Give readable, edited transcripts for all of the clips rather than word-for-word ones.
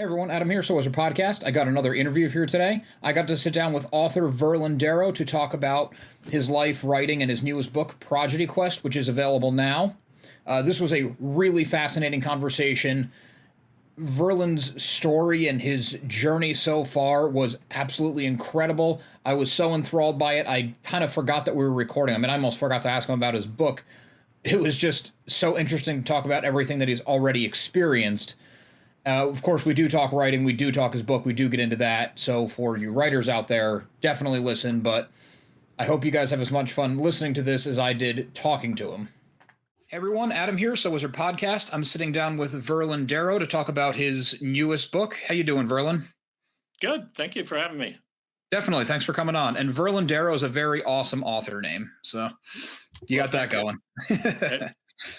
Hey everyone, Adam here, So Was Your Podcast. I got another interview here today. I got to sit down with author Verlin Darrow to talk about his life writing and his newest book, Prodigy Quest, which is available now. This was a really fascinating conversation. Verlin's story and his journey so far was absolutely incredible. I was so enthralled by it, I kind of forgot that we were recording. I mean, I almost forgot to ask him about his book. It was just so interesting to talk about everything that he's already experienced. Of course, we do talk writing, we do talk his book, we do get into that. So for you writers out there, definitely listen. But I hope you guys have as much fun listening to this as I did talking to him. Hey everyone, Adam here, So Was Your Podcast. I'm sitting down with Verlin Darrow to talk about his newest book. How you doing, Verlin? Good. Thank you for having me. Definitely. Thanks for coming on. And Verlin Darrow is a very awesome author name. So you got that going.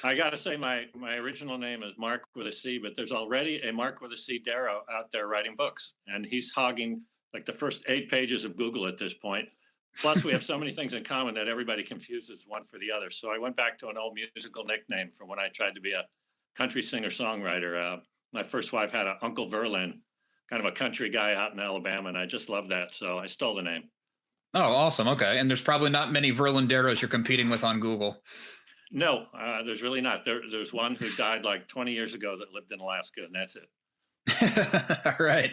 I got to say, my original name is Mark with a C, but there's already a Mark with a C Darrow out there writing books, and he's hogging like the first 8 pages of Google at this point. Plus, we have so many things in common that everybody confuses one for the other. So I went back to an old musical nickname from when I tried to be a country singer-songwriter. My first wife had an Uncle Verlin, kind of a country guy out in Alabama, and I just loved that. So I stole the name. Oh, awesome. Okay. And there's probably not many Verlin Darrows you're competing with on Google. No, there's really not. There's one who died like 20 years ago that lived in Alaska, and that's it. All right.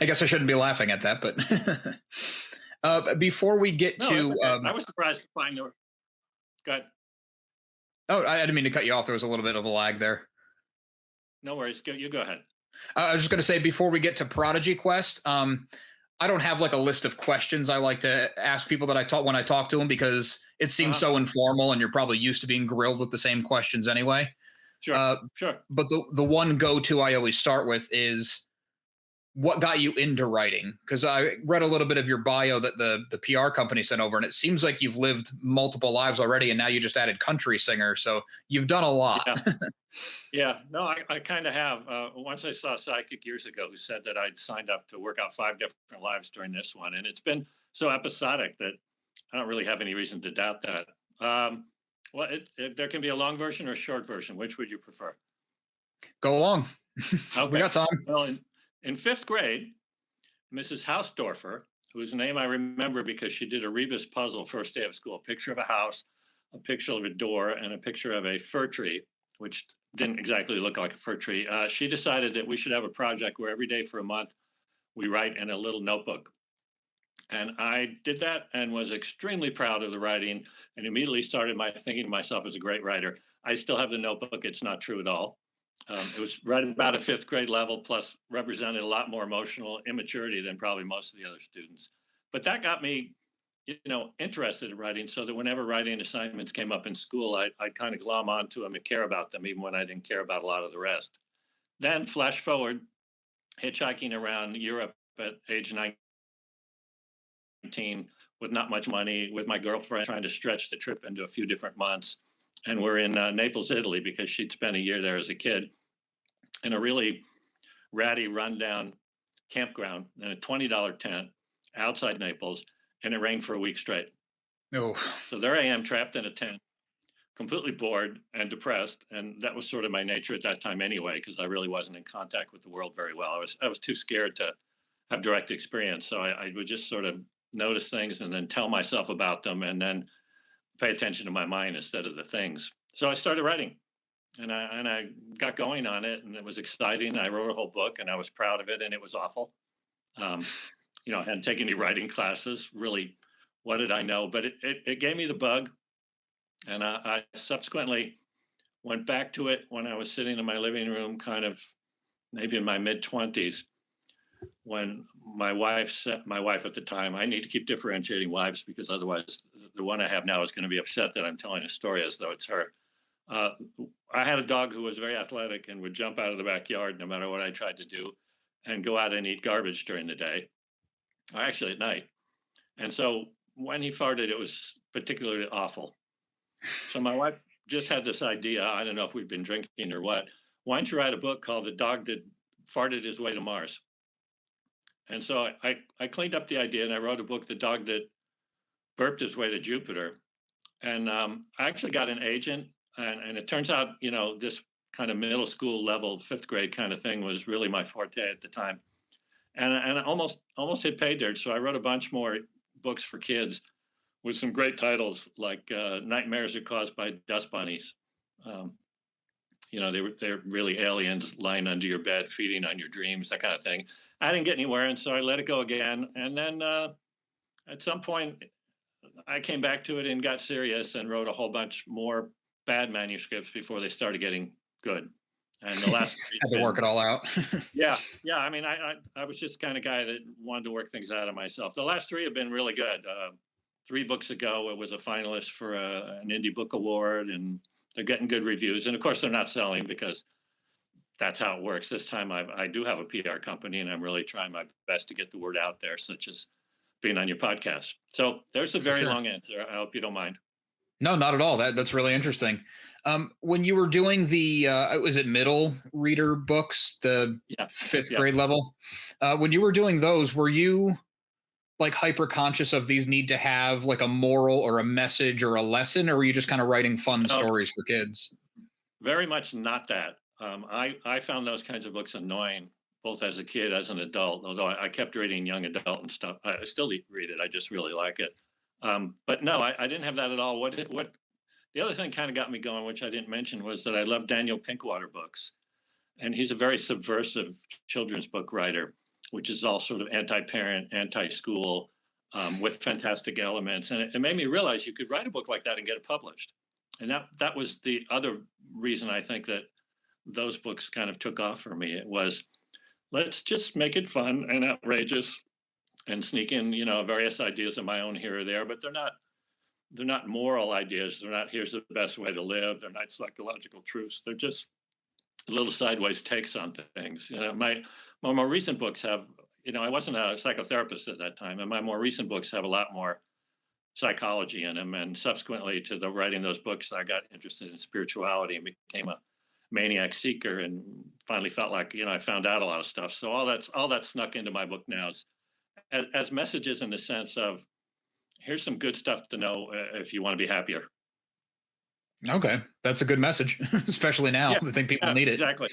I guess I shouldn't be laughing at that, but before we get No, to, okay. I was surprised to find there. Go ahead. Oh, I didn't mean to cut you off. There was a little bit of a lag there. No worries. You go ahead. I was just going to say before we get to Prodigy Quest, I don't have like a list of questions I like to ask people that I talk when I talk to them because it seems so informal and you're probably used to being grilled with the same questions anyway. Sure. Sure. But the one go-to I always start with is what got you into writing? Because I read a little bit of your bio that the PR company sent over, and it seems like you've lived multiple lives already, and now you just added country singer. So you've done a lot. Yeah. Yeah. No, I kind of have. Once I saw a psychic years ago who said that I'd signed up to work out 5 different lives during this one, and it's been so episodic that I don't really have any reason to doubt that. Well, there can be a long version or a short version. Which would you prefer? Go along. Okay. We got time. Well, in 5th grade, Mrs. Hausdorfer, whose name I remember because she did a rebus puzzle first day of school, a picture of a house, a picture of a door, and a picture of a fir tree, which didn't exactly look like a fir tree. She decided that we should have a project where every day for a month we write in a little notebook. And I did that and was extremely proud of the writing and immediately started thinking of myself as a great writer. I still have the notebook. It's not true at all. It was right about a 5th grade level, plus represented a lot more emotional immaturity than probably most of the other students. But that got me, interested in writing, so that whenever writing assignments came up in school, I'd kind of glom onto them and care about them, even when I didn't care about a lot of the rest. Then flash forward, hitchhiking around Europe at age 19 with not much money, with my girlfriend trying to stretch the trip into a few different months. And we're in Naples, Italy, because she'd spent a year there as a kid in a really ratty, rundown campground in a $20 tent outside Naples, and it rained for a week straight. Oh. So there I am, trapped in a tent, completely bored and depressed. And that was sort of my nature at that time anyway, because I really wasn't in contact with the world very well. I was too scared to have direct experience. So I would just sort of notice things and then tell myself about them and then pay attention to my mind instead of the things. So I started writing and I got going on it, and it was exciting. I wrote a whole book and I was proud of it, and it was awful. I hadn't taken any writing classes. Really, what did I know? But it gave me the bug. And I subsequently went back to it when I was sitting in my living room, kind of maybe in my mid-20s, when my wife at the time, I need to keep differentiating wives because otherwise the one I have now is going to be upset that I'm telling a story as though it's her. I had a dog who was very athletic and would jump out of the backyard no matter what I tried to do and go out and eat garbage during the day, or actually at night. And so when he farted, it was particularly awful. So my wife just had this idea. I don't know if we'd been drinking or what. Why don't you write a book called The Dog That Farted His Way to Mars? And so I cleaned up the idea and I wrote a book, The Dog That Burped His Way to Jupiter. And I actually got an agent. And it turns out, this kind of middle school level, fifth grade kind of thing was really my forte at the time. And I almost hit pay dirt. So I wrote a bunch more books for kids with some great titles like Nightmares Are Caused by Dust Bunnies. Um, they're really aliens lying under your bed, feeding on your dreams, that kind of thing. I didn't get anywhere, and so I let it go again. And then at some point, I came back to it and got serious and wrote a whole bunch more bad manuscripts before they started getting good. And the last Had to work it all out. yeah. I mean, I was just the kind of guy that wanted to work things out of myself. The last three have been really good. 3 books ago, it was a finalist for an indie book award, and they're getting good reviews. And of course, they're not selling because that's how it works. This time, I do have a PR company, and I'm really trying my best to get the word out there, such as being on your podcast. So there's a For very sure. long answer. I hope you don't mind. No, not at all. That's really interesting. When you were doing the was it middle reader books, the Yeah, fifth yeah. grade level? When you were doing those, were you like hyper conscious of these need to have like a moral or a message or a lesson, or were you just kind of writing fun No, stories for kids? very much not that. I found those kinds of books annoying, both as a kid as an adult. Although I kept reading young adult and stuff, I still read it. I just really like it. But no, I didn't have that at all. What the other thing kind of got me going, which I didn't mention, was that I love Daniel Pinkwater books, and he's a very subversive children's book writer, which is all sort of anti-parent, anti-school, with fantastic elements. And it made me realize you could write a book like that and get it published. And that was the other reason I think that those books kind of took off for me. It was, let's just make it fun and outrageous and sneak in, various ideas of my own here or there, but they're not moral ideas. They're not here's the best way to live. They're not psychological truths. They're just little sideways takes on things. My more recent books have, I wasn't a psychotherapist at that time, and my more recent books have a lot more psychology in them. And subsequently to the writing those books, I got interested in spirituality and became a maniac seeker, and finally felt like I found out a lot of stuff. So all that snuck into my book now as messages in the sense of here's some good stuff to know if you want to be happier. Okay, that's a good message, especially now. Yeah, I think people yeah, need it. exactly.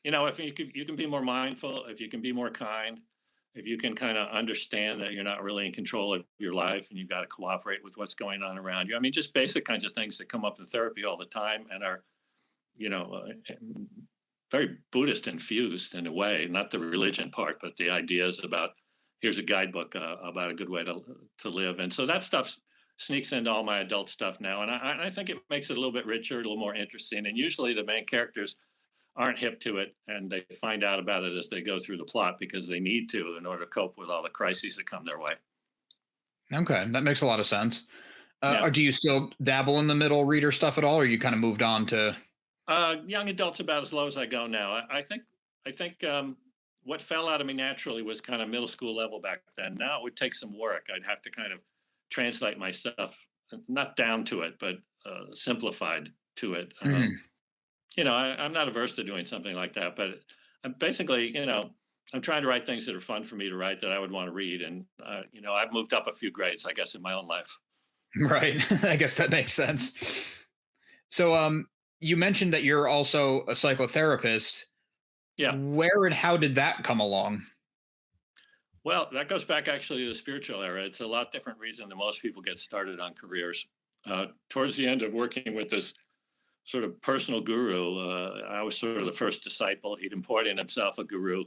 If you can be more mindful, if you can be more kind, if you can kind of understand that you're not really in control of your life and you've got to cooperate with what's going on around you. I mean, just basic kinds of things that come up in therapy all the time and are, you know, uh, very Buddhist infused in a way, not the religion part, but the ideas about here's a guidebook about a good way to live. And so that stuff sneaks into all my adult stuff now. And I think it makes it a little bit richer, a little more interesting. And usually the main characters aren't hip to it, and they find out about it as they go through the plot because they need to in order to cope with all the crises that come their way. Okay, that makes a lot of sense. Yeah. Or do you still dabble in the middle reader stuff at all, or you kind of moved on to? Young adults about as low as I go now. I think what fell out of me naturally was kind of middle school level back then. Now it would take some work. I'd have to kind of translate my stuff, not down to it, but simplified to it. Mhm. I'm not averse to doing something like that, but I'm basically, I'm trying to write things that are fun for me to write that I would want to read. And, I've moved up a few grades, I guess, in my own life. Right. I guess that makes sense. So, you mentioned that you're also a psychotherapist. Yeah. Where and how did that come along? Well, that goes back actually to the spiritual era. It's a lot different reason than most people get started on careers. Towards the end of working with this sort of personal guru, I was sort of the first disciple. He'd appointed himself a guru.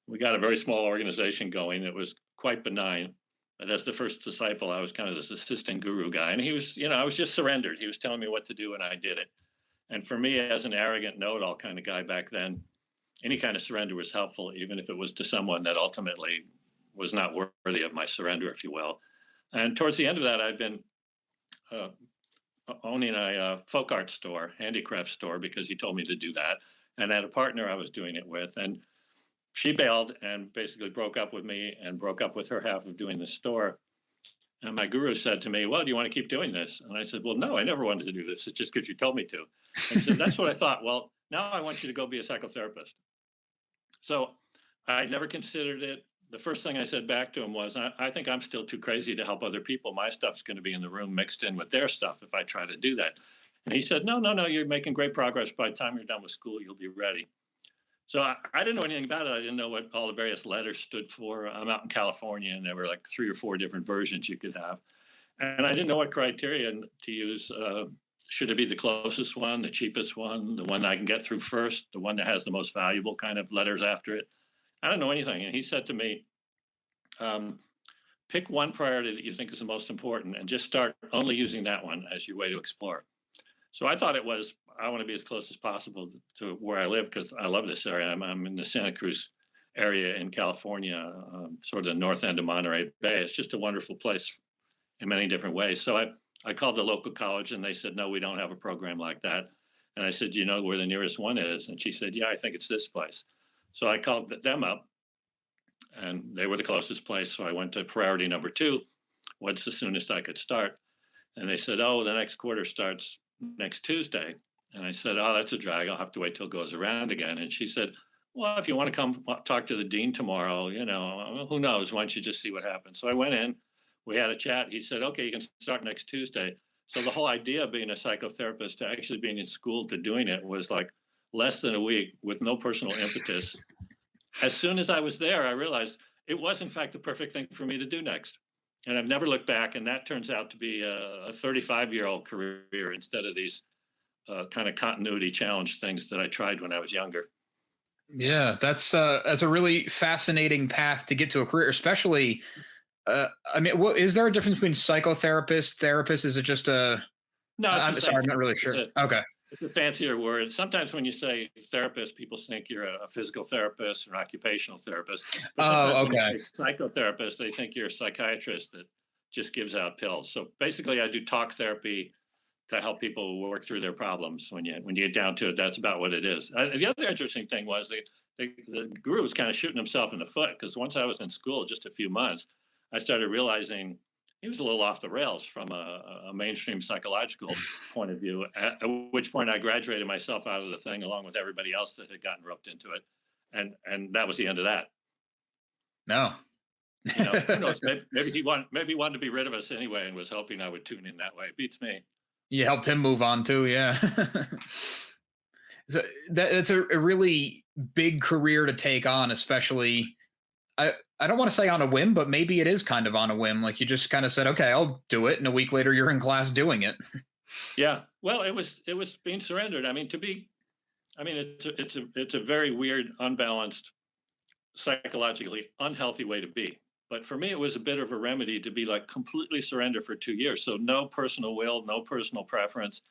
We got a very small organization going. It was quite benign. But as the first disciple, I was kind of this assistant guru guy. And he was, I was just surrendered. He was telling me what to do, and I did it. And for me, as an arrogant know it all kind of guy back then, any kind of surrender was helpful, even if it was to someone that ultimately was not worthy of my surrender, if you will. And towards the end of that, I'd been uh, owning a folk art store, handicraft store, because he told me to do that. And I had a partner I was doing it with. And she bailed and basically broke up with me and broke up with her half of doing the store. And my guru said to me, "Well, do you want to keep doing this?" And I said, "Well, no, I never wanted to do this. It's just because you told me to." And he said, "That's what I thought. Well, now I want you to go be a psychotherapist." So I never considered it. The first thing I said back to him was, I think I'm still too crazy to help other people. My stuff's going to be in the room mixed in with their stuff if I try to do that. And he said, no, no, no, you're making great progress. By the time you're done with school, you'll be ready. So I didn't know anything about it. I didn't know what all the various letters stood for. I'm out in California, and there were like 3 or 4 different versions you could have. And I didn't know what criterion to use. Should it be the closest one, the cheapest one, the one I can get through first, the one that has the most valuable kind of letters after it? I don't know anything. And he said to me, um, pick one priority that you think is the most important and just start only using that one as your way to explore. So I thought it was, I want to be as close as possible to where I live because I love this area. I'm in the Santa Cruz area in California, sort of the north end of Monterey Bay. It's just a wonderful place in many different ways. So I called the local college and they said, no, we don't have a program like that. And I said, do you know where the nearest one is? And she said, yeah, I think it's this place. So I called them up and they were the closest place. So I went to priority number 2. What's the soonest I could start? And they said, oh, the next quarter starts next Tuesday. And I said, oh, that's a drag. I'll have to wait till it goes around again. And she said, well, if you want to come talk to the dean tomorrow, who knows? Why don't you just see what happens? So I went in, we had a chat. He said, okay, you can start next Tuesday. So the whole idea of being a psychotherapist to actually being in school to doing it was like less than a week with no personal impetus. As soon as I was there, I realized it was in fact the perfect thing for me to do next. And I've never looked back. And that turns out to be a 35-year-old career instead of these kind of continuity challenge things that I tried when I was younger. Yeah, that's a really fascinating path to get to a career, especially. I mean, what is there a difference between psychotherapist, therapist? Is it just a? No, it's I'm the sorry, same I'm not thing. really sure. Okay. It's a fancier word. Sometimes when you say therapist, people think you're a physical therapist or an occupational therapist. But sometimes Oh, when you okay. say psychotherapist, they think you're a psychiatrist that just gives out pills. So basically, I do talk therapy to help people work through their problems. When you get down to it, that's about what it is. The other interesting thing was the guru was kind of shooting himself in the foot because once I was in school, just a few months, I started realizing he was a little off the rails from a mainstream psychological point of view. At which point, I graduated myself out of the thing along with everybody else that had gotten roped into it, and that was the end of that. No. Who knows? Maybe he wanted to be rid of us anyway, and was hoping I would tune in that way. Beats me. You helped him move on too, yeah. So that's a really big career to take on, especially. I don't want to say on a whim, but maybe it is kind of on a whim. Like you just kind of said, okay, I'll do it, and a week later you're in class doing it. Yeah. Well, it was being surrendered. I mean, it's a very weird, unbalanced, psychologically unhealthy way to be. But for me, it was a bit of a remedy to be like completely surrender for 2 years. So no personal will, no personal preference.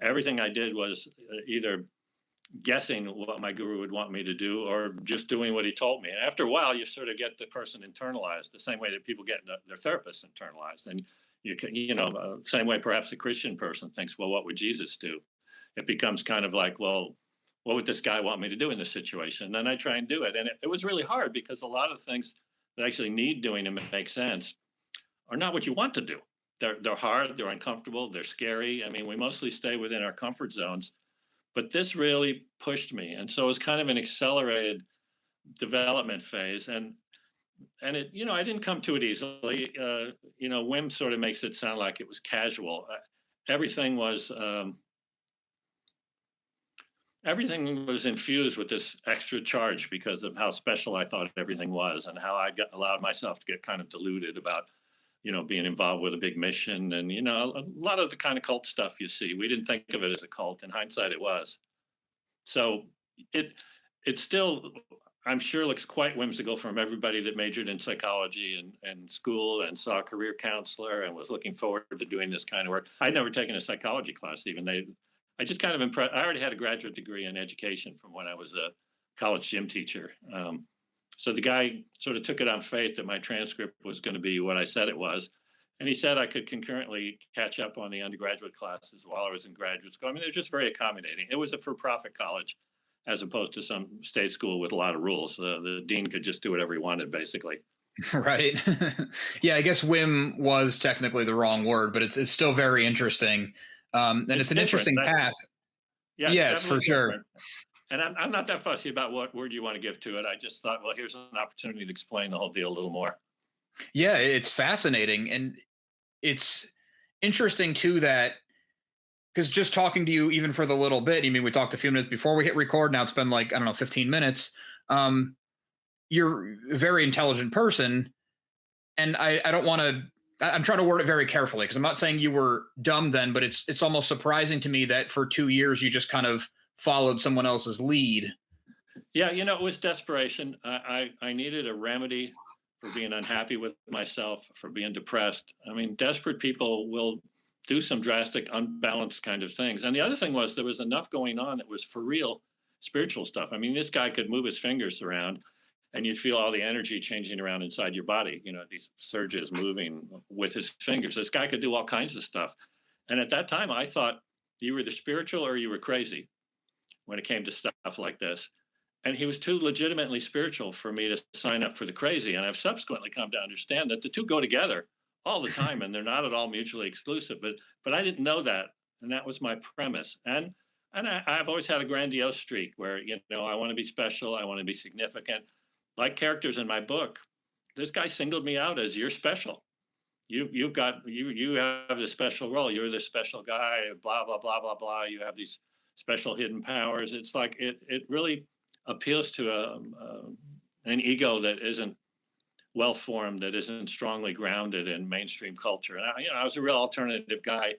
Everything I did was either guessing what my guru would want me to do or just doing what he told me. And after a while, you sort of get the person internalized the same way that people get their therapists internalized. And same way perhaps a Christian person thinks, well, what would Jesus do? It becomes kind of like, well, what would this guy want me to do in this situation? And then I try and do it. And it was really hard because a lot of things that actually need doing to make sense are not what you want to do. They're hard, they're uncomfortable, they're scary. I mean, we mostly stay within our comfort zones, but this really pushed me. And so it was kind of an accelerated development phase. And it, I didn't come to it easily. Wim sort of makes it sound like it was casual. Everything was everything was infused with this extra charge because of how special I thought everything was and how I allowed myself to get kind of deluded about, being involved with a big mission and, a lot of the kind of cult stuff you see. We didn't think of it as a cult. In hindsight, it was. So it still, I'm sure, looks quite whimsical from everybody that majored in psychology and school and saw a career counselor and was looking forward to doing this kind of work. I'd never taken a psychology class even. I just kind of impressed. I already had a graduate degree in education from when I was a college gym teacher. So the guy sort of took it on faith that my transcript was going to be what I said it was. And he said I could concurrently catch up on the undergraduate classes while I was in graduate school. I mean, they're just very accommodating. It was a for-profit college as opposed to some state school with a lot of rules. The dean could just do whatever he wanted, basically. Right. Yeah, I guess whim was technically the wrong word, but it's still very interesting. And it's an different. interesting path. Yeah, Yes, for sure. different. And I'm not that fussy about what word you want to give to it. I just thought, well, here's an opportunity to explain the whole deal a little more. Yeah, it's fascinating. And it's interesting too that because just talking to you, even for the little bit, I mean, we talked a few minutes before we hit record. Now it's been like, I don't know, 15 minutes. Um, you're a very intelligent person. And I don't want to, I'm trying to word it very carefully because I'm not saying you were dumb then, but it's almost surprising to me that for 2 years you just kind of followed someone else's lead. Yeah, it was desperation. I needed a remedy for being unhappy with myself, for being depressed. I mean, desperate people will do some drastic, unbalanced kind of things. And the other thing was there was enough going on that was for real spiritual stuff. I mean, this guy could move his fingers around and you'd feel all the energy changing around inside your body, these surges moving with his fingers. This guy could do all kinds of stuff. And at that time, I thought you were either spiritual or you were crazy when it came to stuff like this. And he was too legitimately spiritual for me to sign up for the crazy. And I've subsequently come to understand that the two go together all the time, and they're not at all mutually exclusive. But I didn't know that, and that was my premise. And I've always had a grandiose streak where I want to be special, I want to be significant. Like characters in my book, this guy singled me out as you're special. You have this special role. You're this special guy. Blah blah blah blah blah. You have these special hidden powers. It's like it really appeals to an ego that isn't well formed, that isn't strongly grounded in mainstream culture. And I was a real alternative guy.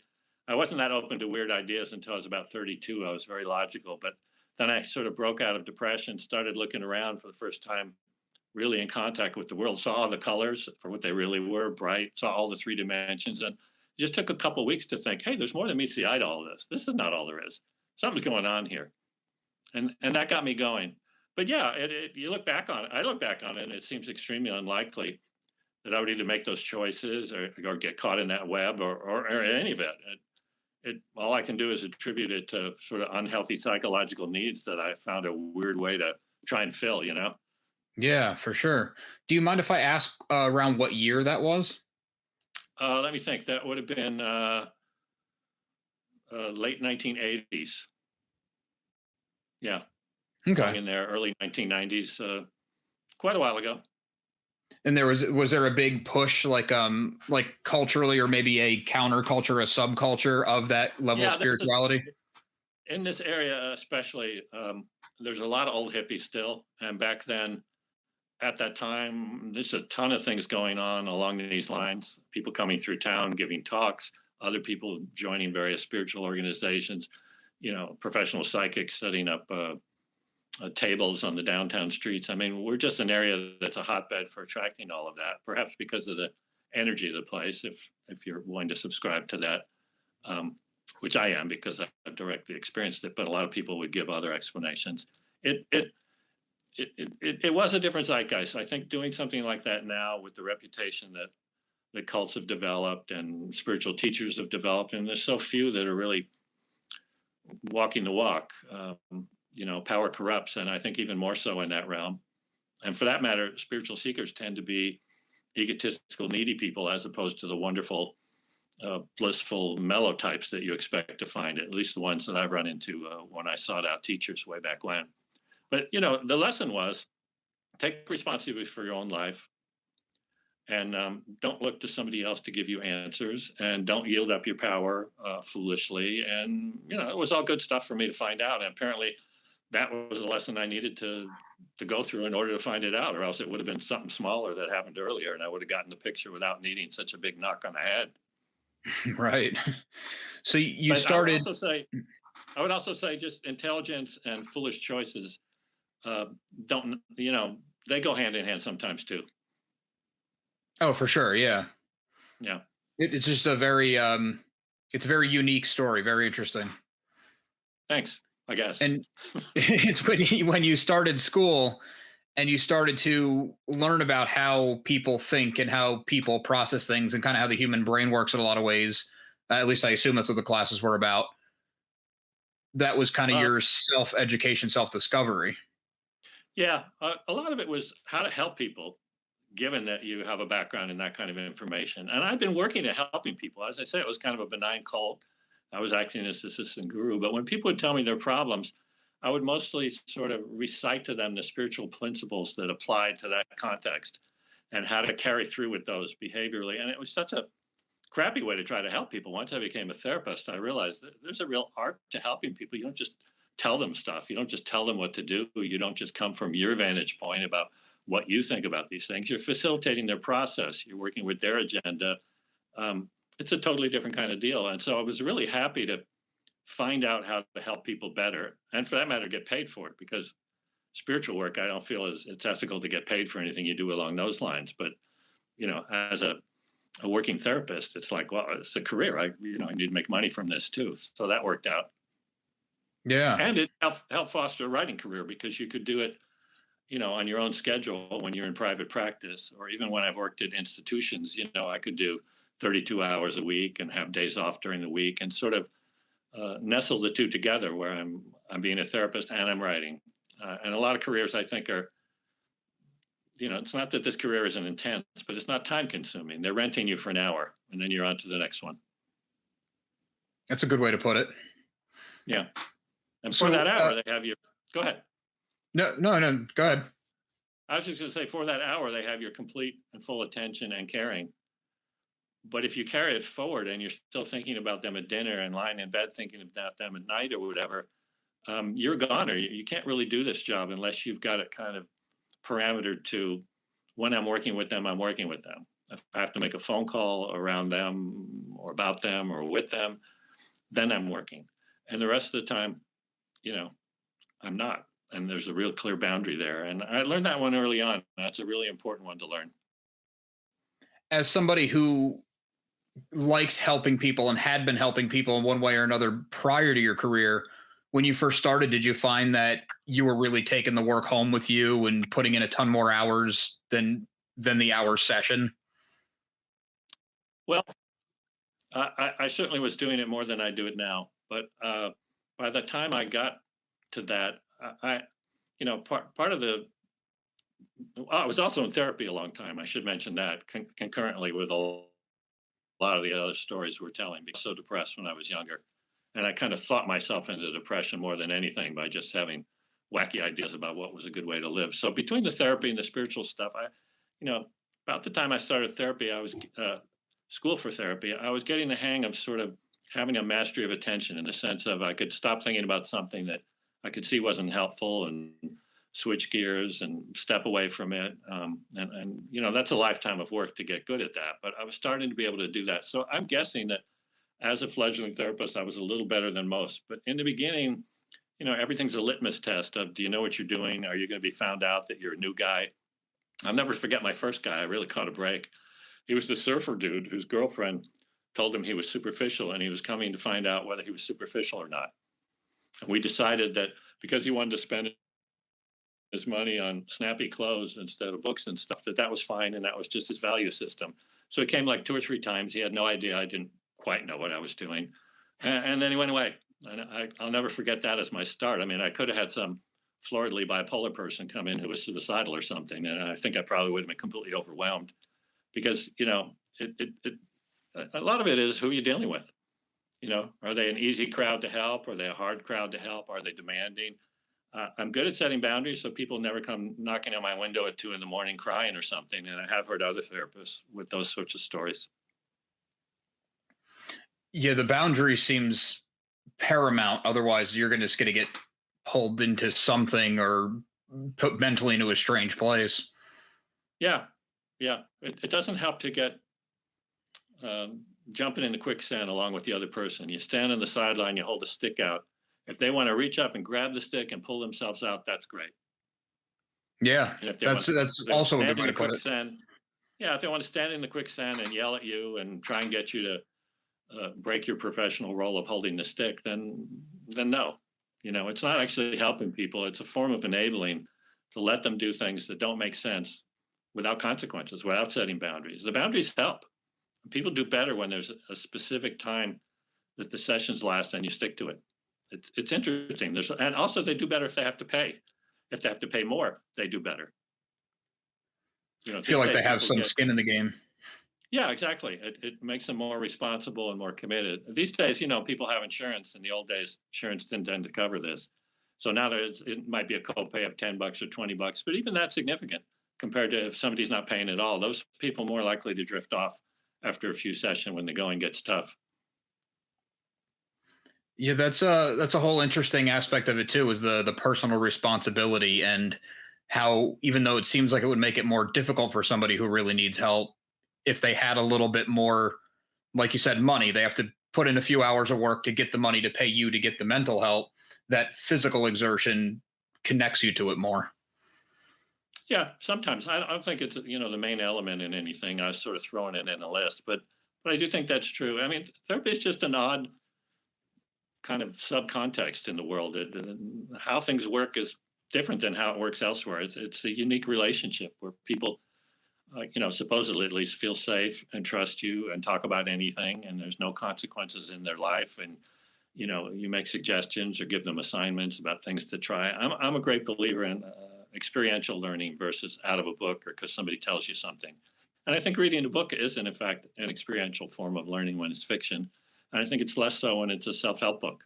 I wasn't that open to weird ideas until I was about 32. I was very logical, but then I sort of broke out of depression, started looking around for the first time, really in contact with the world, saw all the colors for what they really were, bright, saw all the three dimensions, and it just took a couple of weeks to think, hey, there's more than meets the eye to all of this. This is not all there is. Something's going on here. And that got me going. But yeah, you look back on it. I look back on it, and it seems extremely unlikely that I would either make those choices or get caught in that web or any of it. All I can do is attribute it to sort of unhealthy psychological needs that I found a weird way to try and fill. Yeah, for sure. Do you mind if I ask around what year that was? Let me think. That would have been late 1980s. Yeah, hung Okay. in there, early 1990s, quite a while ago. And was there a big push like culturally or maybe a counterculture, a subculture of that level of Yeah, spirituality? in this area especially, there's a lot of old hippies still. And back then, at that time, there's a ton of things going on along these lines. People coming through town, giving talks, other people joining various spiritual organizations, professional psychics setting up tables on the downtown streets. I mean, we're just an area that's a hotbed for attracting all of that, perhaps because of the energy of the place, if you're willing to subscribe to that, which I am because I've directly experienced it, but a lot of people would give other explanations. It, it, it was a different zeitgeist. I think doing something like that now with the reputation that the cults have developed and spiritual teachers have developed, and there's so few that are really walking the walk. Power corrupts, and I think even more so in that realm. And for that matter, spiritual seekers tend to be egotistical, needy people, as opposed to the wonderful, blissful, mellow types that you expect to find. At least the ones that I've run into when I sought out teachers way back when. But the lesson was take responsibility for your own life, and don't look to somebody else to give you answers, and don't yield up your power foolishly. And it was all good stuff for me to find out. And apparently, that was a lesson I needed to go through in order to find it out, or else it would have been something smaller that happened earlier, and I would have gotten the picture without needing such a big knock on the head. Right. So you But started. I would also say, just intelligence and foolish choices don't, they go hand in hand sometimes too. Oh, for sure. Yeah. Yeah. It's just it's a very unique story. Very interesting. Thanks, I guess. And it's when you started school and you started to learn about how people think and how people process things and kind of how the human brain works in a lot of ways. At least I assume that's what the classes were about. That was kind of Uh, your self education, self discovery. yeah. A lot of it was how to help people, given that you have a background in that kind of information. And I've been working at helping people. As I say, it was kind of a benign cult. I was acting as assistant guru. But when people would tell me their problems, I would mostly sort of recite to them the spiritual principles that applied to that context and how to carry through with those behaviorally. And it was such a crappy way to try to help people. Once I became a therapist, I realized that there's a real art to helping people. You don't just tell them stuff. You don't just tell them what to do. You don't just come from your vantage point about what you think about these things. You're facilitating their process. You're working with their agenda. It's a totally different kind of deal. And so I was really happy to find out how to help people better, and for that matter, get paid for it. Because spiritual work, I don't feel is it's ethical to get paid for anything you do along those lines. But as a working therapist, it's like, well, it's a career. I need to make money from this too. So that worked out. Yeah. And it helped foster a writing career because you could do it, on your own schedule when you're in private practice, or even when I've worked at institutions, I could do 32 hours a week and have days off during the week and sort of nestle the two together where I'm being a therapist and I'm writing. And a lot of careers I think are, it's not that this career isn't intense, but it's not time consuming. They're renting you for an hour and then you're on to the next one. That's a good way to put it. Yeah. And So, for that hour, they have you. Go ahead. No, go ahead. I was just going to say, for that hour, they have your complete and full attention and caring. But if you carry it forward and you're still thinking about them at dinner and lying in bed thinking about them at night or whatever, you're a goner. You can't really do this job unless you've got it kind of parametered to when I'm working with them, I'm working with them. If I have to make a phone call around them or about them or with them, then I'm working. And the rest of the time, I'm not. And there's a real clear boundary there. And I learned that one early on. That's a really important one to learn. As somebody who liked helping people and had been helping people in one way or another prior to your career, when you first started, did you find that you were really taking the work home with you and putting in a ton more hours than the hour session? Well, I certainly was doing it more than I do it now. But by the time I got to that, part of the, I was also in therapy a long time. I should mention that concurrently with a lot of the other stories we're telling. Because so depressed when I was younger, and I kind of thought myself into depression more than anything by just having wacky ideas about what was a good way to live. So between the therapy and the spiritual stuff, about the time I started therapy, I was school for therapy. I was getting the hang of sort of having a mastery of attention in the sense of I could stop thinking about something that I could see wasn't helpful and switch gears and step away from it. And that's a lifetime of work to get good at that. But I was starting to be able to do that. So I'm guessing that as a fledgling therapist, I was a little better than most. But in the beginning, everything's a litmus test of, do you know what you're doing? Are you going to be found out that you're a new guy? I'll never forget my first guy. I really caught a break. He was the surfer dude whose girlfriend told him he was superficial, and he was coming to find out whether he was superficial or not. And we decided that because he wanted to spend his money on snappy clothes instead of books and stuff, that was fine, and that was just his value system. So it came like 2 or 3 times. He had no idea I didn't quite know what I was doing. And then he went away. And I'll never forget that as my start. I mean, I could have had some floridly bipolar person come in who was suicidal or something, and I think I probably would have been completely overwhelmed because, a lot of it is who you're dealing with. Are they an easy crowd to help? Are they a hard crowd to help? Are they demanding? I'm good at setting boundaries so people never come knocking on my window at 2 a.m. crying or something. And I have heard other therapists with those sorts of stories. Yeah, the boundary seems paramount. Otherwise, you're just going to get pulled into something or put mentally into a strange place. Yeah. It doesn't help to get jumping in the quicksand along with the other person. You stand on the sideline, you hold a stick out. If they want to reach up and grab the stick and pull themselves out, that's great. Yeah, and if that's also a good way to put it. Yeah, if they want to stand in the quicksand and yell at you and try and get you to break your professional role of holding the stick, then no. It's not actually helping people. It's a form of enabling to let them do things that don't make sense without consequences, without setting boundaries. The boundaries help. People do better when there's a specific time that the sessions last and you stick to it. It's interesting. And also they do better if they have to pay. If they have to pay more, they do better. Feel like they have some skin in the game. Yeah, exactly. It makes them more responsible and more committed. These days, people have insurance. In the old days, insurance didn't tend to cover this. So now it might be a copay of $10 or $20, but even that's significant compared to if somebody's not paying at all. Those people are more likely to drift off after a few sessions when the going gets tough. Yeah, that's a whole interesting aspect of it too, is the personal responsibility and how even though it seems like it would make it more difficult for somebody who really needs help, if they had a little bit more, like you said, money, they have to put in a few hours of work to get the money to pay you to get the mental help. That physical exertion connects you to it more. Yeah, sometimes I don't think it's the main element in anything. I was sort of throwing it in a list, but I do think that's true. I mean, therapy is just an odd kind of subcontext in the world. How things work is different than how it works elsewhere. It's a unique relationship where people, supposedly at least feel safe and trust you and talk about anything, and there's no consequences in their life. And you make suggestions or give them assignments about things to try. I'm a great believer in experiential learning versus out of a book or because somebody tells you something. And I think reading a book is, in fact, an experiential form of learning when it's fiction. And I think it's less so when it's a self-help book.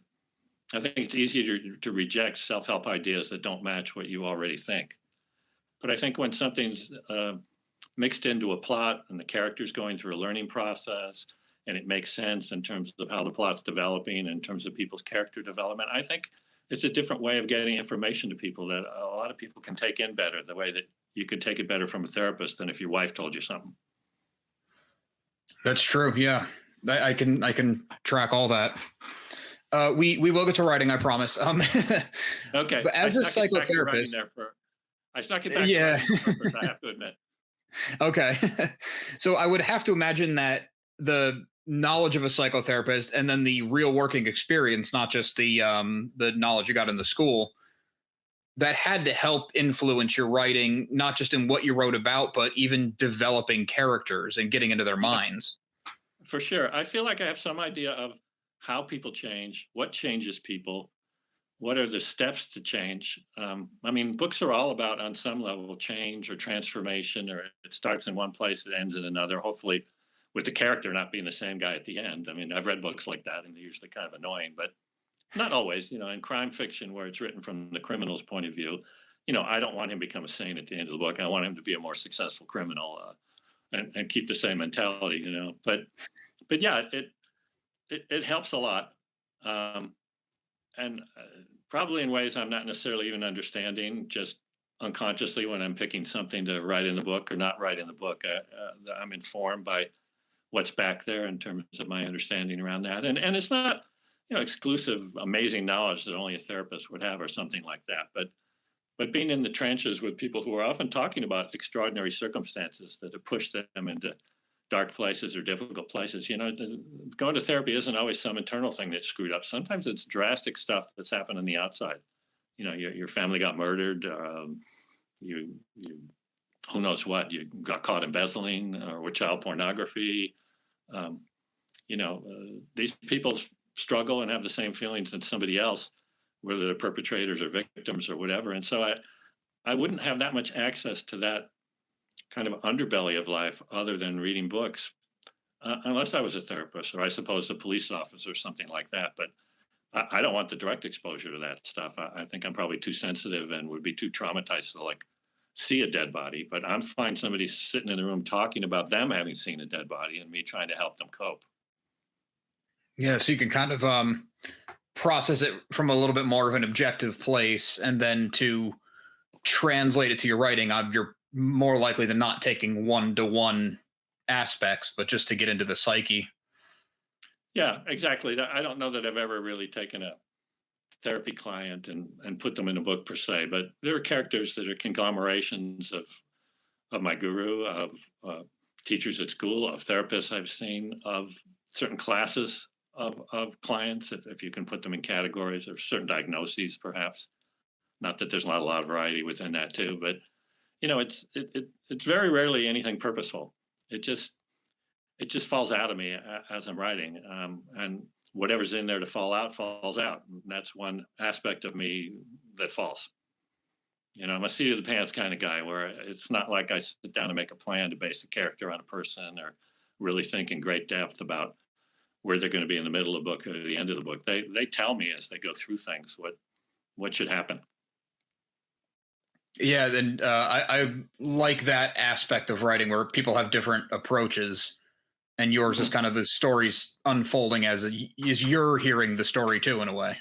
I think it's easier to reject self-help ideas that don't match what you already think. But I think when something's mixed into a plot and the character's going through a learning process and it makes sense in terms of how the plot's developing, in terms of people's character development, I think it's a different way of getting information to people that a lot of people can take in better, the way that you could take it better from a therapist than if your wife told you something. That's true. Yeah, I can track all that. We will get to writing, I promise. Okay, But as a psychotherapist, I snuck it back to yeah, writing the purpose, I have to admit. okay. So I would have to imagine that the knowledge of a psychotherapist and then the real working experience, not just the knowledge you got in the school, that had to help influence your writing, not just in what you wrote about, but even developing characters and getting into their Yeah, minds. for sure. I feel like I have some idea of how people change, what changes people, what are the steps to change. I mean, books are all about, on some level, change or transformation, or it starts in one place, it ends in another, hopefully with the character not being the same guy at the end. I mean, I've read books like that and they're usually kind of annoying, but not always. In crime fiction where it's written from the criminal's point of view, I don't want him to become a saint at the end of the book. I want him to be a more successful criminal, and keep the same mentality. But yeah, it helps a lot. Um, and probably in ways I'm not necessarily even understanding, just unconsciously when I'm picking something to write in the book or not write in the book, I'm informed by what's back there in terms of my understanding around that. And it's not, exclusive, amazing knowledge that only a therapist would have or something like that. But being in the trenches with people who are often talking about extraordinary circumstances that have pushed them into dark places or difficult places. Going to therapy isn't always some internal thing that's screwed up. Sometimes it's drastic stuff that's happened on the outside. Your family got murdered. You who knows what, you got caught embezzling or with child pornography. Um, these people struggle and have the same feelings as somebody else, whether they're perpetrators or victims or whatever. And so I wouldn't have that much access to that kind of underbelly of life other than reading books, unless I was a therapist or I suppose a police officer or something like that. But I don't want the direct exposure to that stuff. I think I'm probably too sensitive and would be too traumatized to like see a dead body. But I'm fine somebody sitting in the room talking about them having seen a dead body and me trying to help them cope. Yeah, so you can kind of process it from a little bit more of an objective place, and then to translate it to your writing, you're more likely than not taking one-to-one aspects, but just to get into the psyche. Yeah, exactly. I don't know that I've ever really taken a therapy client and put them in a book per se, but there are characters that are conglomerations of my guru, of teachers at school, of therapists I've seen, of certain classes of clients, if you can put them in categories, or certain diagnoses, perhaps. Not that there's not a lot of variety within that too, but it's very rarely anything purposeful. It just it just falls out of me as I'm writing, and whatever's in there to fall out falls out. And that's one aspect of me that falls. I'm a seat of the pants kind of guy where it's not like I sit down and make a plan to base a character on a person or really think in great depth about where they're going to be in the middle of the book or the end of the book. They tell me as they go through things what should happen. Yeah, then I like that aspect of writing where people have different approaches. and yours is Mhm. kind of the story's unfolding as you're hearing the story too, in a way.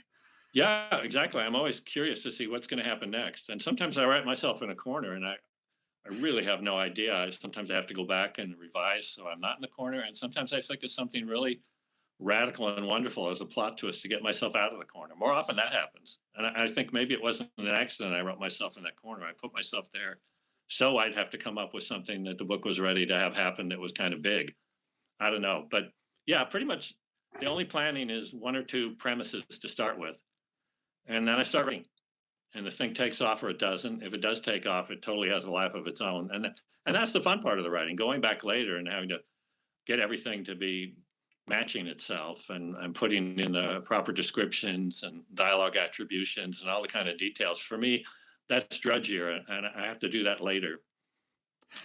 Yeah, exactly. I'm always curious to see what's going to happen next. And sometimes I write myself in a corner and I really have no idea. Sometimes I have to go back and revise so I'm not in the corner. And sometimes I think of something really radical and wonderful as a plot twist to get myself out of the corner. More often that happens. And I think maybe it wasn't an accident I wrote myself in that corner. I put myself there so I'd have to come up with something that the book was ready to have happen that was kind of big. I don't know. But yeah, pretty much the only planning is one or two premises to start with. And then I start writing. And the thing takes off or it doesn't. If it does take off, it totally has a life of its own. And that's the fun part of the writing, going back later and having to get everything to be matching itself and putting in the proper descriptions and dialogue attributions and all the kind of details. For me, that's drudgier, and I have to do that later.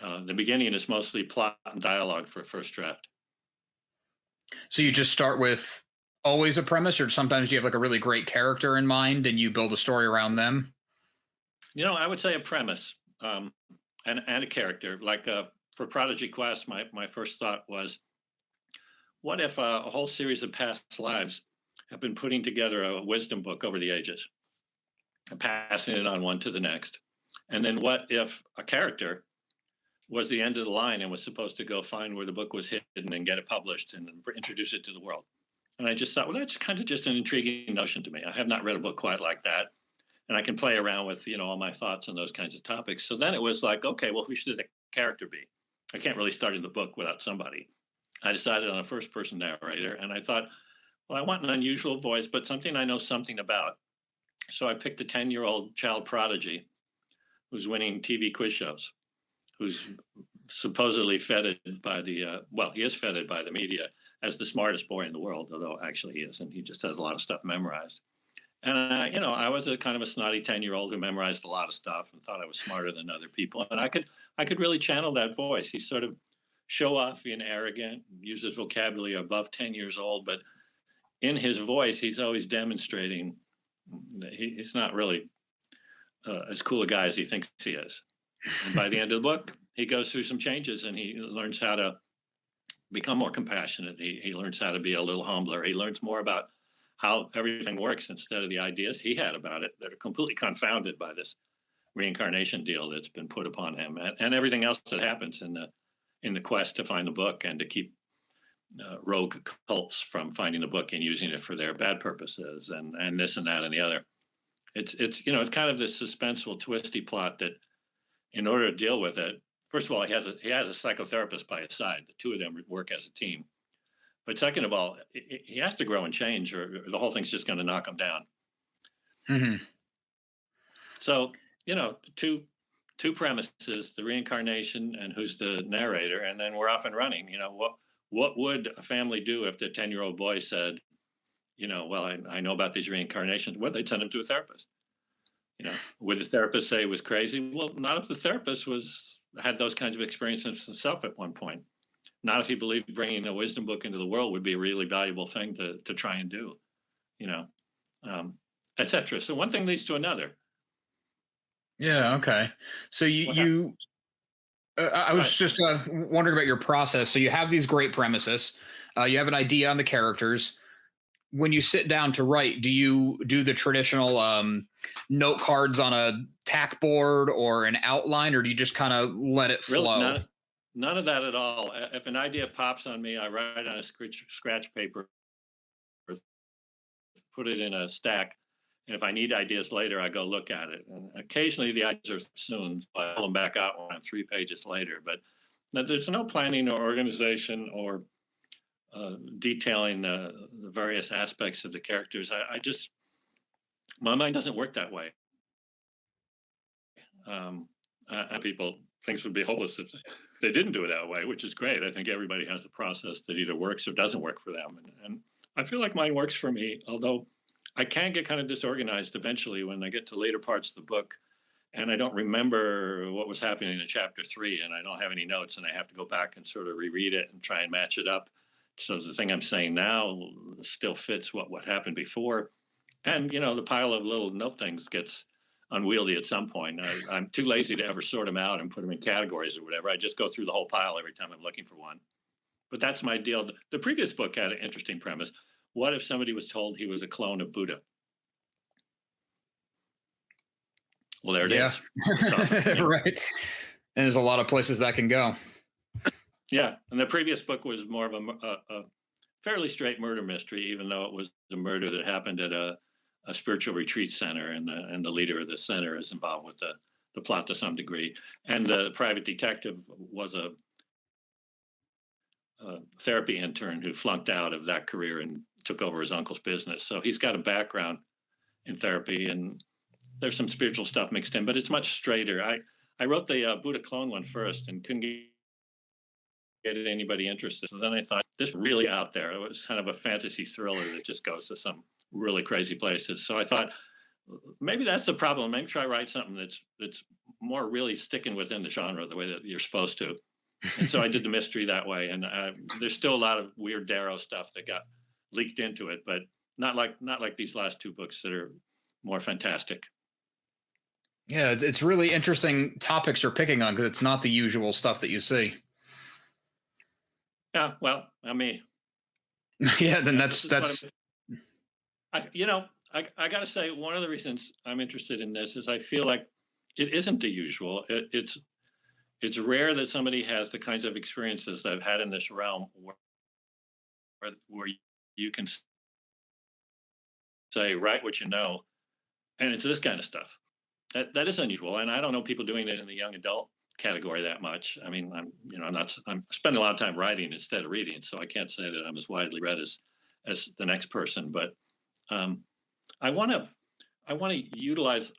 The beginning is mostly plot and dialogue for a first draft. So you just start with always a premise, or sometimes you have like a really great character in mind and you build a story around them? I would say a premise and a character. Like for Prodigy Quest, my first thought was, what if a whole series of past lives have been putting together a wisdom book over the ages and passing it on one to the next? And then what if a character was the end of the line and was supposed to go find where the book was hidden and get it published and introduce it to the world? And I just thought, well, that's kind of just an intriguing notion to me. I have not read a book quite like that. And I can play around with, all my thoughts on those kinds of topics. So then it was like, okay, well, who should the character be? I can't really start in the book without somebody. I decided on a first person narrator and I thought, well, I want an unusual voice, but something I know something about. So I picked a 10-year-old child prodigy who's winning TV quiz shows, who's supposedly feted by he is feted by the media as the smartest boy in the world, although actually he isn't. He just has a lot of stuff memorized. And I was a kind of a snotty 10-year-old who memorized a lot of stuff and thought I was smarter than other people. And I could really channel that voice. He's sort of show offy and arrogant, uses vocabulary above 10 years old, but in his voice, he's always demonstrating that he's not really as cool a guy as he thinks he is. And by the end of the book, he goes through some changes and he learns how to become more compassionate. He learns how to be a little humbler. He learns more about how everything works instead of the ideas he had about it that are completely confounded by this reincarnation deal that's been put upon him and everything else that happens in the quest to find the book and to keep rogue cults from finding the book and using it for their bad purposes and this and that and the other. It's kind of this suspenseful, twisty plot that, in order to deal with it, first of all, he has a psychotherapist by his side. The two of them work as a team. But second of all, he has to grow and change, or the whole thing's just going to knock him down. Mm-hmm. So, two premises: the reincarnation and who's the narrator, and then we're off and running. What would a family do if the 10-year-old boy said, well, I know about these reincarnations? Well, they'd send him to a therapist. Would the therapist say it was crazy? Well, not if the therapist had those kinds of experiences himself at one point. Not if he believed bringing a wisdom book into the world would be a really valuable thing to try and do, you know, etc. So one thing leads to another. Yeah. Okay. So What happened? I Go was ahead. just wondering about your process. So you have these great premises. You have an idea on the characters. When you sit down to write, do you do the traditional note cards on a tack board or an outline, or do you just kind of let it Really, flow? none of that at all. If an idea pops on me, I write on a scratch paper, or put it in a stack. And if I need ideas later, I go look at it. And occasionally the ideas are soon, so I pull them back out when I'm 3 pages later. But there's no planning or organization or detailing the various aspects of the characters. My mind doesn't work that way. People, things would be hopeless if they didn't do it that way, which is great. I think everybody has a process that either works or doesn't work for them. And I feel like mine works for me, although I can get kind of disorganized eventually when I get to later parts of the book and I don't remember what was happening in chapter 3 and I don't have any notes and I have to go back and sort of reread it and try and match it up. So the thing I'm saying now still fits what happened before. And, the pile of little note things gets unwieldy at some point. I'm too lazy to ever sort them out and put them in categories or whatever. I just go through the whole pile every time I'm looking for one. But that's my deal. The previous book had an interesting premise. What if somebody was told he was a clone of Buddha? Well, there it Yeah. is. It's Right. And there's a lot of places that can go. Yeah, and the previous book was more of a fairly straight murder mystery, even though it was a murder that happened at a spiritual retreat center, and the leader of the center is involved with the plot to some degree. And the private detective was a therapy intern who flunked out of that career and took over his uncle's business. So he's got a background in therapy, and there's some spiritual stuff mixed in, but it's much straighter. I wrote the Buddha clone one first and couldn't get anybody interested. So then I thought, this really out there. It was kind of a fantasy thriller that just goes to some really crazy places. So I thought, maybe that's the problem. Maybe try write something that's more really sticking within the genre the way that you're supposed to. And so I did the mystery that way. And there's still a lot of weird Darrow stuff that got leaked into it, but not like these last two books that are more fantastic. Yeah, it's really interesting topics you're picking on because it's not the usual stuff that you see. Yeah, well, I mean, Yeah, then yeah, that's I got to say, one of the reasons I'm interested in this is I feel like it isn't the usual. It's rare that somebody has the kinds of experiences that I've had in this realm where you can say, write what you know, and it's this kind of stuff. That is unusual, and I don't know people doing it in the young adult category that much. I mean, I'm spending a lot of time writing instead of reading, so I can't say that I'm as widely read as the next person. But um, I want to utilize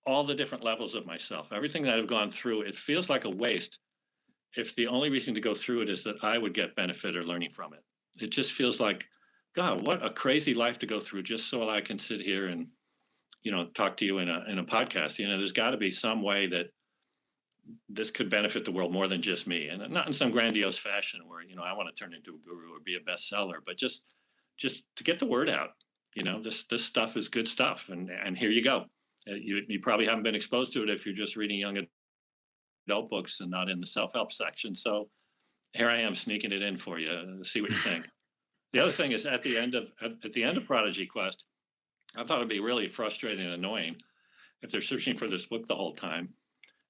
all the different levels of myself, everything that I've gone through. It feels like a waste if the only reason to go through it is that I would get benefit or learning from it. It just feels like, God, what a crazy life to go through just so I can sit here and talk to you in a podcast. There's got to be some way that this could benefit the world more than just me, and not in some grandiose fashion where I want to turn into a guru or be a bestseller, but just to get the word out. This stuff is good stuff, and here you go. You probably haven't been exposed to it if you're just reading young adult books and not in the self-help section. So here I am sneaking it in for you. See what you think. The other thing is at the end of Prodigy Quest, I thought it'd be really frustrating and annoying if they're searching for this book the whole time.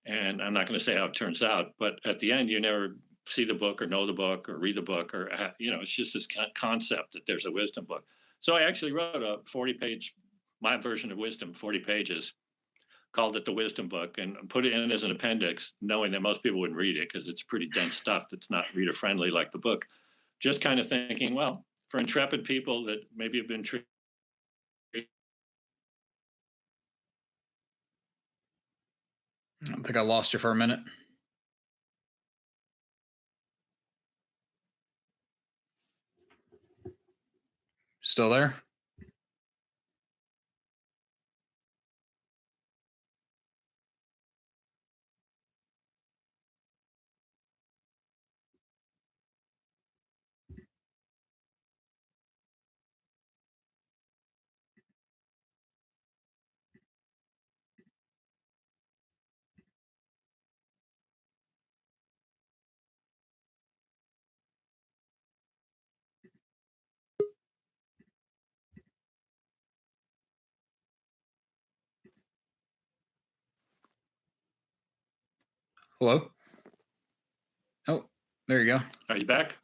And I'm not going to say how it turns out, but at the end, you never see the book or know the book or read the book, or it's just this concept that there's a wisdom book. So I actually wrote a 40-page, my version of wisdom, 40 pages, called it the Wisdom Book, and put it in as an appendix, knowing that most people wouldn't read it because it's pretty dense stuff that's not reader friendly like the book. Just kind of thinking, well, for intrepid people that maybe have been treated. I think I lost you for a minute. Still there? Hello? Oh, there you go. Are you back?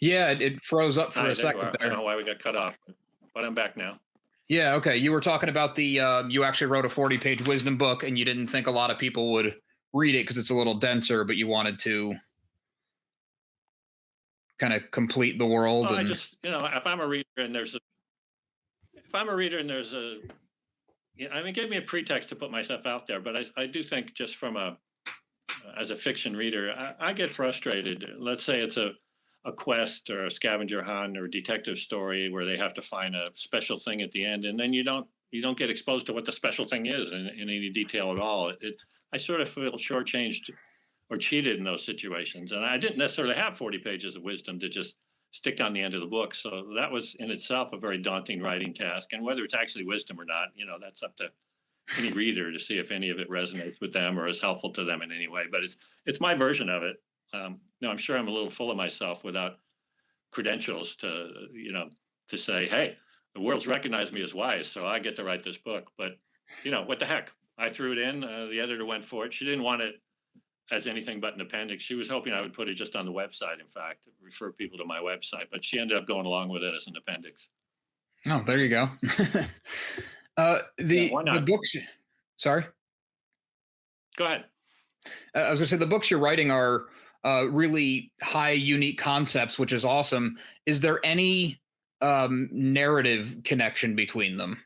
Yeah, it froze up for Hi, a there you second are. I there. don't know why we got cut off, but I'm back now. Yeah, okay. You were talking about you actually wrote a 40-page wisdom book and you didn't think a lot of people would read it because it's a little denser, but you wanted to kind of complete the world. Well, I And just, if I'm a reader and there's a, it gave me a pretext to put myself out there, but I do think just as a fiction reader, I get frustrated. Let's say it's a quest or a scavenger hunt or a detective story where they have to find a special thing at the end, and then you don't get exposed to what the special thing is in any detail at all. I sort of feel shortchanged or cheated in those situations, and I didn't necessarily have 40 pages of wisdom to just stick on the end of the book. So that was in itself a very daunting writing task. And whether it's actually wisdom or not, that's up to any reader to see if any of it resonates with them or is helpful to them in any way. But it's my version of it. No, I'm sure I'm a little full of myself without credentials to, to say, hey, the world's recognized me as wise, so I get to write this book. But, what the heck? I threw it in. The editor went for it. She didn't want it as anything but an appendix. She was hoping I would put it just on the website, in fact, refer people to my website, but she ended up going along with it as an appendix. Oh, there you go. Yeah, The why the not? books. Sorry, Go ahead. I was gonna say the books you're writing are really high, unique concepts, which is awesome. Is there any narrative connection between them?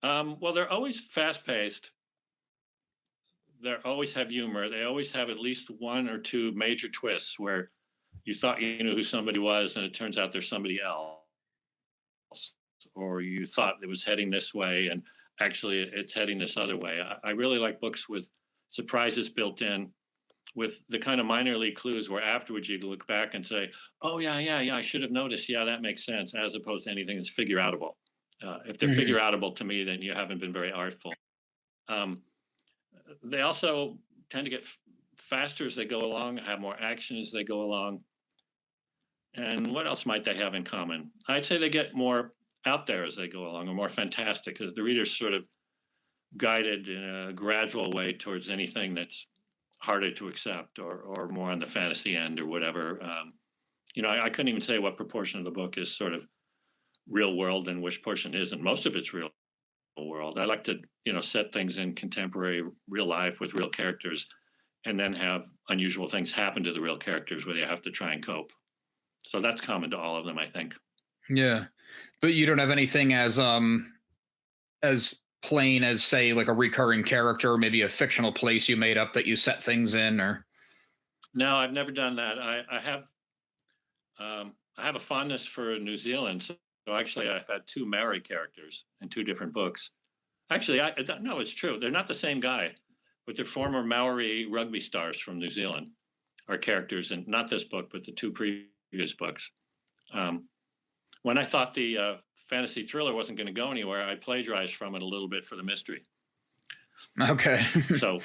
Well, they're always fast paced. They always have humor. They always have at least one or two major twists where you thought you knew who somebody was, and it turns out there's somebody else, or you thought it was heading this way, and actually it's heading this other way. I really like books with surprises built in, with the kind of minor league clues where afterwards you look back and say, "Oh yeah, yeah, yeah, I should have noticed. Yeah, that makes sense," as opposed to anything that's figure outable. If they're Mhm. figure outable to me, then you haven't been very artful. Um, they also tend to get faster as they go along, have more action as they go along. And what else might they have in common? I'd say they get more out there as they go along, or more fantastic, because the reader's sort of guided in a gradual way towards anything that's harder to accept, or more on the fantasy end, or whatever. I couldn't even say what proportion of the book is sort of real world and which portion isn't. Most of it's real world. I like to, set things in contemporary real life with real characters, and then have unusual things happen to the real characters where they have to try and cope. So that's common to all of them, I think. Yeah, but you don't have anything as plain as, say, like a recurring character, maybe a fictional place you made up that you set things in, or. No, I've never done that. I have a fondness for New Zealand. So actually, I've had two Maori characters in two different books. Actually, I don't know. It's true. They're not the same guy, but they're former Maori rugby stars from New Zealand are characters in not this book, but the two previous books. Um, when I thought the fantasy thriller wasn't going to go anywhere, I plagiarized from it a little bit for the mystery. Okay. So,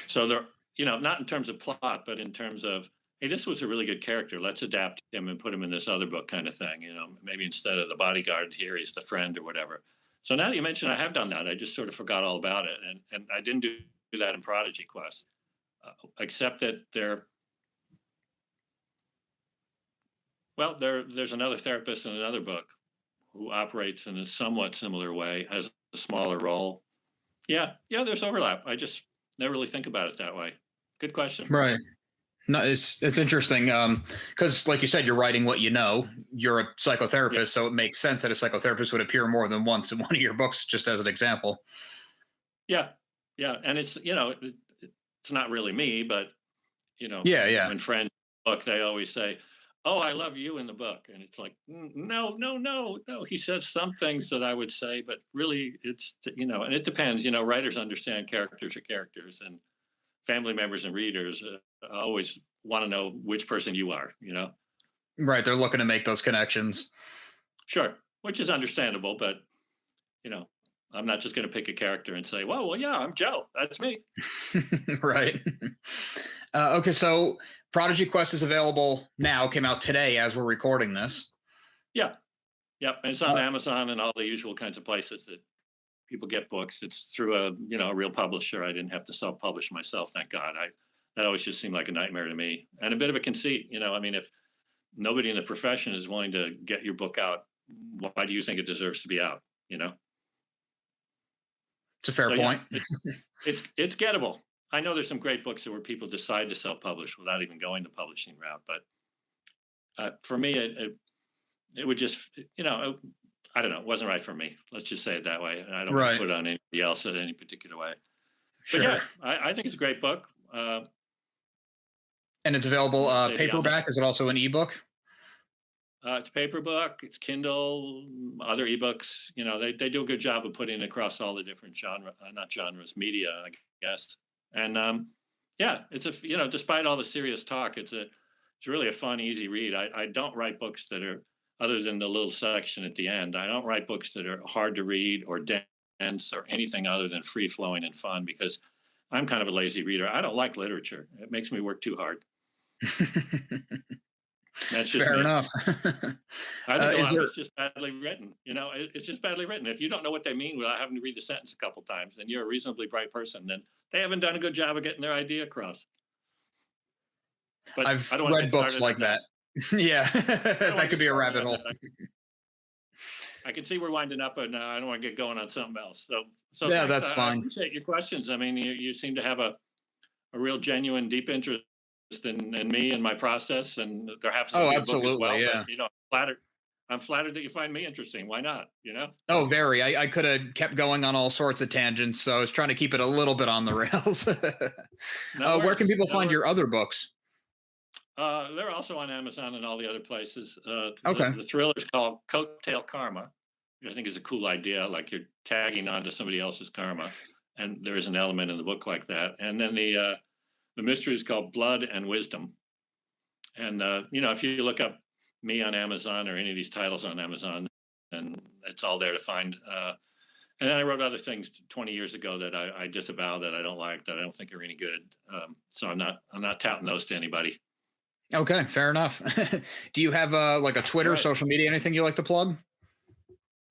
so they're, not in terms of plot, but in terms of, hey, this was a really good character. Let's adapt him and put him in this other book, kind of thing. Maybe instead of the bodyguard here, he's the friend or whatever. So now that you mention, I have done that. I just sort of forgot all about it, and I didn't do that in Prodigy Quest, except that there's another therapist in another book who operates in a somewhat similar way, has a smaller role. Yeah, yeah, there's overlap. I just never really think about it that way. Good question. Right. No, it's interesting because, like you said, you're writing what you know. You're a Yeah, psychotherapist, so it makes sense that a psychotherapist would appear more than once in one of your books, just as an example. yeah, yeah. And it's it's not really me, but Yeah, yeah, when friends book, they always say, "Oh, I love you" in the book, and it's like, No, no, no, no." He says some things that I would say, but really, and it depends. Writers understand characters are characters, and family members and readers always want to know which person you are. right. They're looking to make those connections. Sure, which is understandable, but you know, I'm not just going to pick a character and say, well, yeah, I'm Joe. That's me. Right. Okay, so Prodigy Quest is available now. Came out today as we're recording this. Yeah. Yep. And it's on Uh, Amazon and all the usual kinds of places that people get books. It's through a real publisher. I didn't have to self-publish myself. Thank God. That always just seemed like a nightmare to me, and a bit of a conceit. I mean, if nobody in the profession is willing to get your book out, why do you think it deserves to be out? You know? it's a fair So yeah, point. it's gettable. I know there's some great books where people decide to self-publish without even going the publishing route, but for me, it would just, I don't know, it wasn't right for me. Let's just say it that way. And I don't want to Right. put it on anybody else in any particular way. But Sure. yeah, I think it's a great book. And it's available Let's say beyond that, paperback. Is it also an ebook? it's paper book, it's Kindle, other ebooks. They do a good job of putting it across all the different not genres, media, I guess. And yeah, it's despite all the serious talk, it's really a fun, easy read. I don't write books that are, other than the little section at the end, I don't write books that are hard to read or dense or anything other than free flowing and fun, because I'm kind of a lazy reader. I don't like literature. It makes me work too hard. That's just Fair me. enough. I think a Is lot of there? it's just badly written. It's just badly written. If you don't know what they mean without having to read the sentence a couple times, and you're a reasonably bright person, then they haven't done a good job of getting their idea across. But I've I don't want to read get books started like on that. that. Yeah, I don't that want to could get be a started rabbit on hole. that. I can see we're winding up, and I don't want to get going on something else. So Yeah, thanks. that's I fine. appreciate your questions. I mean, you seem to have a real genuine, deep interest in me and my process, and there happens to Oh, be a book as absolutely. well. But Yeah. flattered. I'm flattered that you find me interesting. Why not? Oh, very. I could have kept going on all sorts of tangents, so I was trying to keep it a little bit on the rails. No Where can worries. people No find worries. your other books? They're also on Amazon and all the other places. Okay. The thriller is called Coattail Karma, which I think is a cool idea. Like you're tagging onto somebody else's karma, and there is an element in the book like that. And then the mystery is called Blood and Wisdom. And if you look up me on Amazon or any of these titles on Amazon, and it's all there to find. And then I wrote other things 20 years ago that I disavow, that I don't like, that I don't think are any good. So I'm not touting those to anybody. Okay, fair enough. Do you have like a Twitter, Right. social media, anything you like to plug?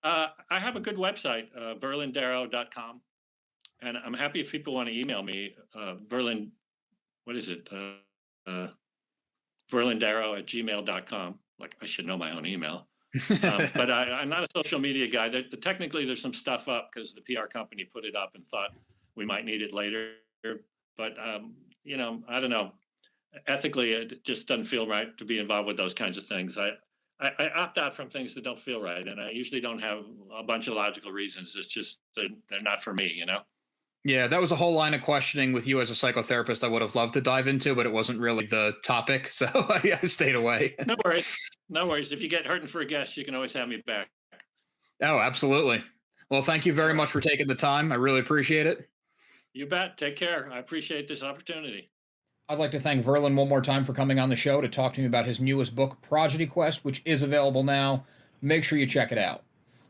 I have a good website, verlindarrow.com, and I'm happy if people want to email me. Verlin, what is it? verlindarrow@gmail.com. Like, I should know my own email. But I'm not a social media guy. Technically, there's some stuff up because the PR company put it up and thought we might need it later. But I don't know. Ethically, it just doesn't feel right to be involved with those kinds of things. I opt out from things that don't feel right, and I usually don't have a bunch of logical reasons. It's just they're not for me. Yeah, that was a whole line of questioning with you as a psychotherapist I would have loved to dive into, but it wasn't really the topic, so I stayed away. No worries, no worries. If you get hurting for a guest, you can always have me back. Oh, absolutely. Well, thank you All very right, much for taking the time. I really appreciate it. you bet. Take care. I appreciate this opportunity. I'd like to thank Verlin one more time for coming on the show to talk to me about his newest book, Prodigy Quest, which is available now. Make sure you check it out.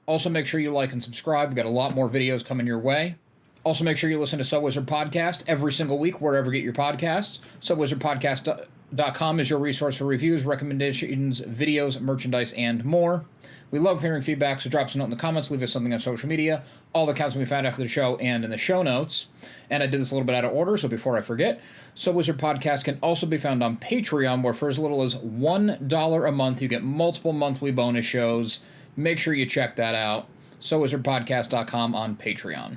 Also, make sure you like and subscribe. We've got a lot more videos coming your way. Also, make sure you listen to Subwizard Podcast every single week, wherever you get your podcasts. Subwizardpodcast.com is your resource for reviews, recommendations, videos, merchandise, and more. We love hearing feedback, so drop us a note in the comments, leave us something on social media. All the accounts can be found after the show and in the show notes. And I did this a little bit out of order, so before I forget, Subwizard Podcast can also be found on Patreon, where for as little as $1 a month, you get multiple monthly bonus shows. Make sure you check that out. SoWizardPodcast.com on Patreon.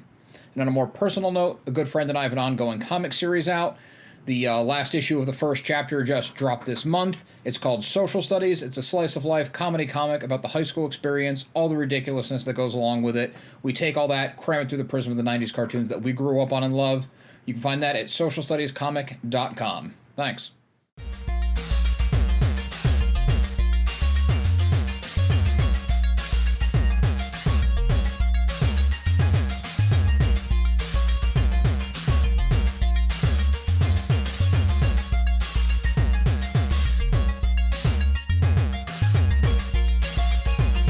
And on a more personal note, a good friend and I have an ongoing comic series out. The last issue of the first chapter just dropped this month. It's called Social Studies. It's a slice-of-life comedy comic about the high school experience, all the ridiculousness that goes along with it. We take all that, cram it through the prism of the 90s cartoons that we grew up on and love. You can find that at socialstudiescomic.com. Thanks.